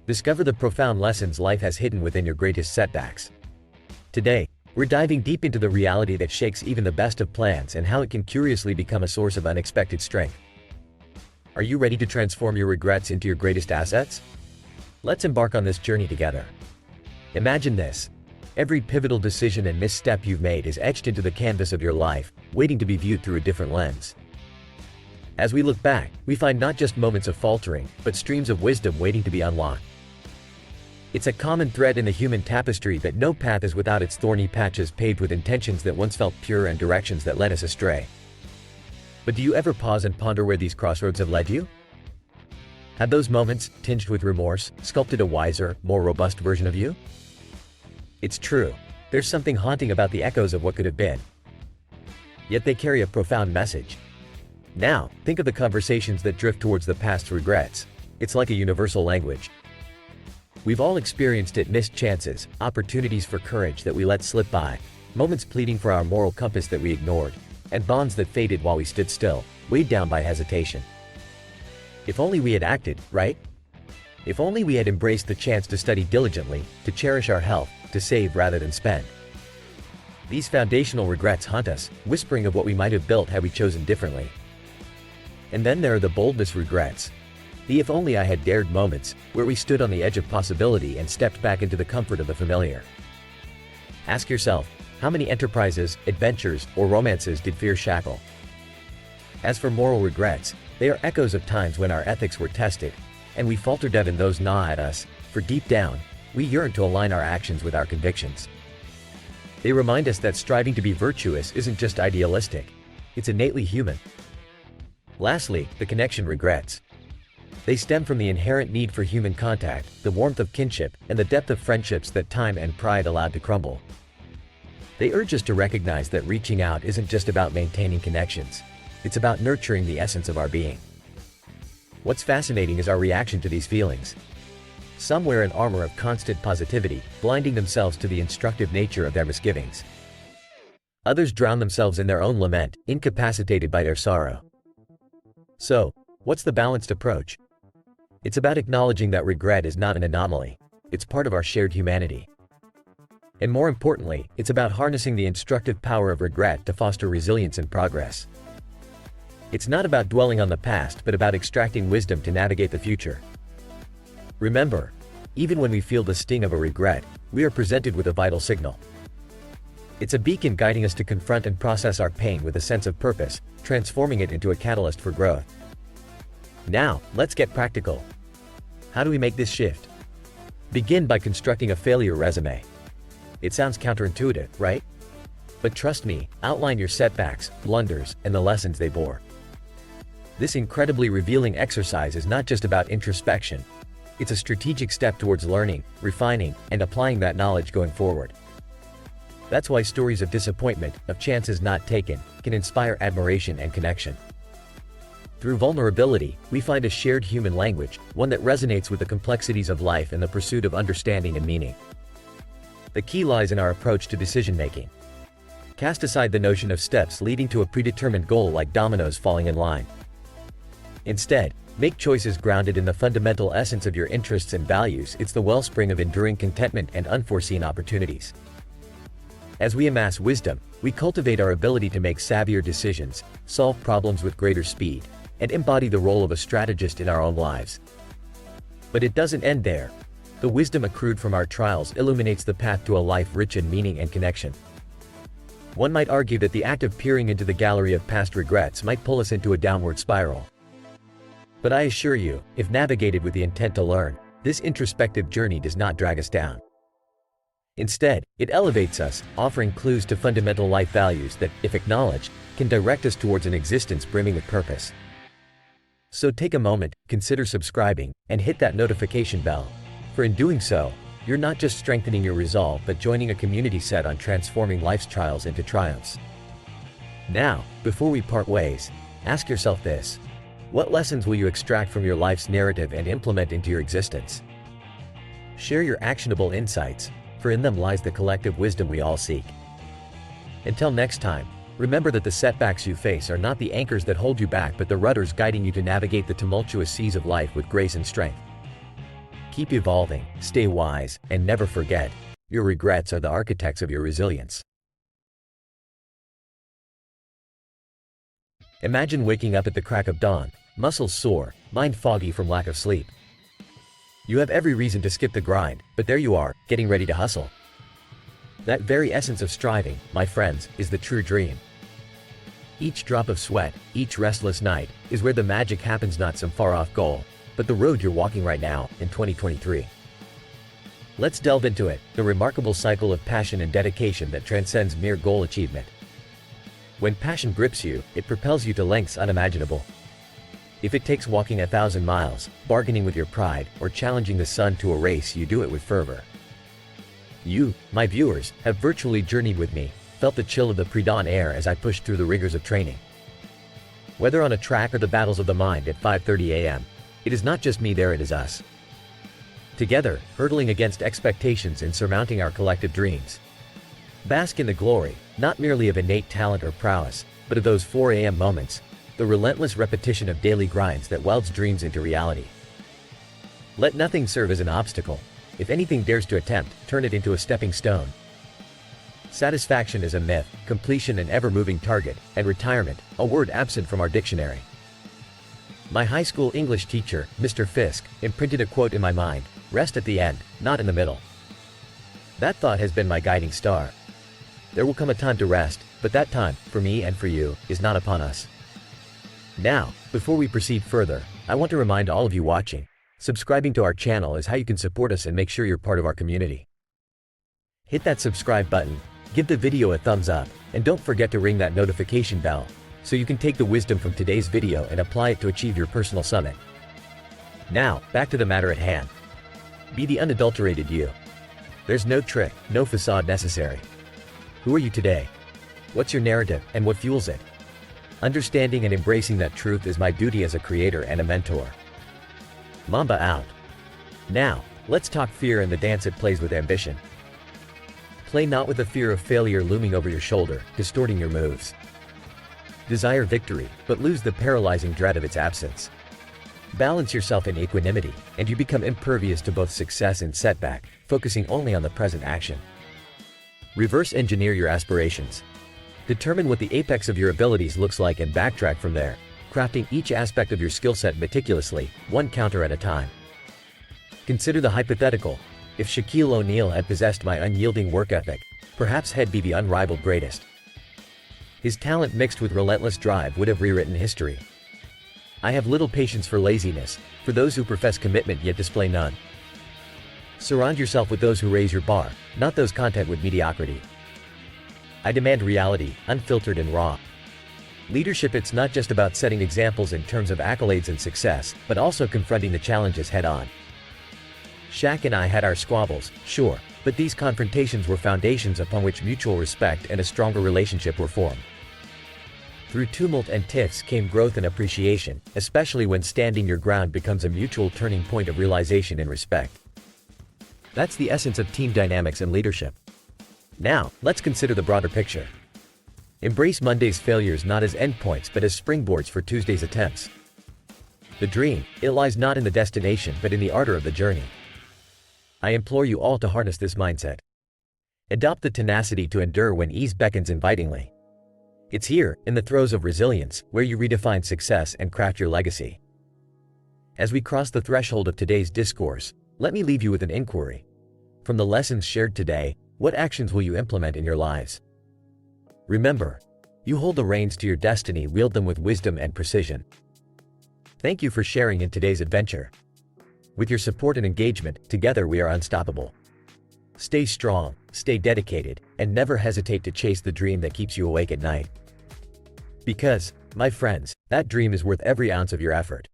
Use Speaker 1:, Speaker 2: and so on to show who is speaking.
Speaker 1: Discover the profound lessons life has hidden within your greatest setbacks. Today, we're diving deep into the reality that shakes even the best of plans and how it can curiously become a source of unexpected strength. Are you ready to transform your regrets into your greatest assets? Let's embark on this journey together. Imagine this. Every pivotal decision and misstep you've made is etched into the canvas of your life, waiting to be viewed through a different lens. As we look back, we find not just moments of faltering, but streams of wisdom waiting to be unlocked. It's a common thread in the human tapestry that no path is without its thorny patches paved with intentions that once felt pure and directions that led us astray. But do you ever pause and ponder where these crossroads have led you? Have those moments, tinged with remorse, sculpted a wiser, more robust version of you? It's true. There's something haunting about the echoes of what could have been. Yet they carry a profound message. Now, think of the conversations that drift towards the past's regrets. It's like a universal language. We've all experienced it: missed chances, opportunities for courage that we let slip by, moments pleading for our moral compass that we ignored, and bonds that faded while we stood still, weighed down by hesitation. If only we had acted, right? If only we had embraced the chance to study diligently, to cherish our health, to save rather than spend. These foundational regrets haunt us, whispering of what we might have built had we chosen differently. And then there are the boldness regrets. The if only I had dared moments, where we stood on the edge of possibility and stepped back into the comfort of the familiar. Ask yourself, how many enterprises, adventures, or romances did fear shackle? As for moral regrets, they are echoes of times when our ethics were tested, and we faltered even those gnaw at us, for deep down, we yearn to align our actions with our convictions. They remind us that striving to be virtuous isn't just idealistic, it's innately human. Lastly, the connection regrets. They stem from the inherent need for human contact, the warmth of kinship, and the depth of friendships that time and pride allowed to crumble. They urge us to recognize that reaching out isn't just about maintaining connections, it's about nurturing the essence of our being. What's fascinating is our reaction to these feelings. Some wear an armor of constant positivity, blinding themselves to the instructive nature of their misgivings. Others drown themselves in their own lament, incapacitated by their sorrow. So, what's the balanced approach? It's about acknowledging that regret is not an anomaly, it's part of our shared humanity. And more importantly, it's about harnessing the instructive power of regret to foster resilience and progress. It's not about dwelling on the past, but about extracting wisdom to navigate the future. Remember, even when we feel the sting of a regret, we are presented with a vital signal. It's a beacon guiding us to confront and process our pain with a sense of purpose, transforming it into a catalyst for growth. Now, let's get practical. How do we make this shift? Begin by constructing a failure resume. It sounds counterintuitive, right? But trust me, outline your setbacks, blunders, and the lessons they bore. This incredibly revealing exercise is not just about introspection. It's a strategic step towards learning, refining, and applying that knowledge going forward. That's why stories of disappointment, of chances not taken, can inspire admiration and connection. Through vulnerability, we find a shared human language, one that resonates with the complexities of life and the pursuit of understanding and meaning. The key lies in our approach to decision-making. Cast aside the notion of steps leading to a predetermined goal like dominoes falling in line. Instead, make choices grounded in the fundamental essence of your interests and values. It's the wellspring of enduring contentment and unforeseen opportunities. As we amass wisdom, we cultivate our ability to make savvier decisions, solve problems with greater speed, and embody the role of a strategist in our own lives. But it doesn't end there. The wisdom accrued from our trials illuminates the path to a life rich in meaning and connection. One might argue that the act of peering into the gallery of past regrets might pull us into a downward spiral. But I assure you, if navigated with the intent to learn, this introspective journey does not drag us down. Instead, it elevates us, offering clues to fundamental life values that, if acknowledged, can direct us towards an existence brimming with purpose. So take a moment, consider subscribing, and hit that notification bell. For in doing so, you're not just strengthening your resolve but joining a community set on transforming life's trials into triumphs. Now, before we part ways, ask yourself this. What lessons will you extract from your life's narrative and implement into your existence? Share your actionable insights, for in them lies the collective wisdom we all seek. Until next time, remember that the setbacks you face are not the anchors that hold you back but the rudders guiding you to navigate the tumultuous seas of life with grace and strength. Keep evolving, stay wise, and never forget, your regrets are the architects of your resilience. Imagine waking up at the crack of dawn, muscles sore, mind foggy from lack of sleep. You have every reason to skip the grind, but there you are, getting ready to hustle. That very essence of striving, my friends, is the true dream. Each drop of sweat, each restless night, is where the magic happens, not some far-off goal, but the road you're walking right now, in 2023. Let's delve into it, the remarkable cycle of passion and dedication that transcends mere goal achievement. When passion grips you, it propels you to lengths unimaginable. If it takes walking 1,000 miles, bargaining with your pride, or challenging the sun to a race, you do it with fervor. You, my viewers, have virtually journeyed with me, felt the chill of the pre-dawn air as I pushed through the rigors of training. Whether on a track or the battles of the mind at 5:30 a.m., it is not just me there, it is us. Together, hurtling against expectations and surmounting our collective dreams. Bask in the glory, not merely of innate talent or prowess, but of those 4 a.m. moments, the relentless repetition of daily grinds that welds dreams into reality. Let nothing serve as an obstacle. If anything dares to attempt, turn it into a stepping stone. Satisfaction is a myth, completion an ever-moving target, and retirement, a word absent from our dictionary. My high school English teacher, Mr. Fisk, imprinted a quote in my mind: rest at the end, not in the middle. That thought has been my guiding star. There will come a time to rest, but that time, for me and for you, is not upon us. Now, before we proceed further, I want to remind all of you watching, subscribing to our channel is how you can support us and make sure you're part of our community. Hit that subscribe button, give the video a thumbs up, and don't forget to ring that notification bell, so you can take the wisdom from today's video and apply it to achieve your personal summit. Now, back to the matter at hand. Be the unadulterated you. There's no trick, no facade necessary. Who are you today? What's your narrative, and what fuels it? Understanding and embracing that truth is my duty as a creator and a mentor. Mamba out. Now, let's talk fear and the dance it plays with ambition. Play not with the fear of failure looming over your shoulder, distorting your moves. Desire victory, but lose the paralyzing dread of its absence. Balance yourself in equanimity, and you become impervious to both success and setback, focusing only on the present action. Reverse engineer your aspirations. Determine what the apex of your abilities looks like and backtrack from there, crafting each aspect of your skill set meticulously, one counter at a time. Consider the hypothetical. If Shaquille O'Neal had possessed my unyielding work ethic, perhaps he'd be the unrivaled greatest. His talent mixed with relentless drive would have rewritten history. I have little patience for laziness, for those who profess commitment yet display none. Surround yourself with those who raise your bar, not those content with mediocrity. I demand reality, unfiltered and raw. Leadership, it's not just about setting examples in terms of accolades and success, but also confronting the challenges head-on. Shaq and I had our squabbles, sure, but these confrontations were foundations upon which mutual respect and a stronger relationship were formed. Through tumult and tiffs came growth and appreciation, especially when standing your ground becomes a mutual turning point of realization and respect. That's the essence of team dynamics and leadership. Now, let's consider the broader picture. Embrace Monday's failures not as endpoints but as springboards for Tuesday's attempts. The dream, it lies not in the destination but in the ardor of the journey. I implore you all to harness this mindset. Adopt the tenacity to endure when ease beckons invitingly. It's here, in the throes of resilience, where you redefine success and craft your legacy. As we cross the threshold of today's discourse, let me leave you with an inquiry. From the lessons shared today, what actions will you implement in your lives? Remember, you hold the reins to your destiny, wield them with wisdom and precision. Thank you for sharing in today's adventure. With your support and engagement, together we are unstoppable. Stay strong, stay dedicated, and never hesitate to chase the dream that keeps you awake at night. Because, my friends, that dream is worth every ounce of your effort.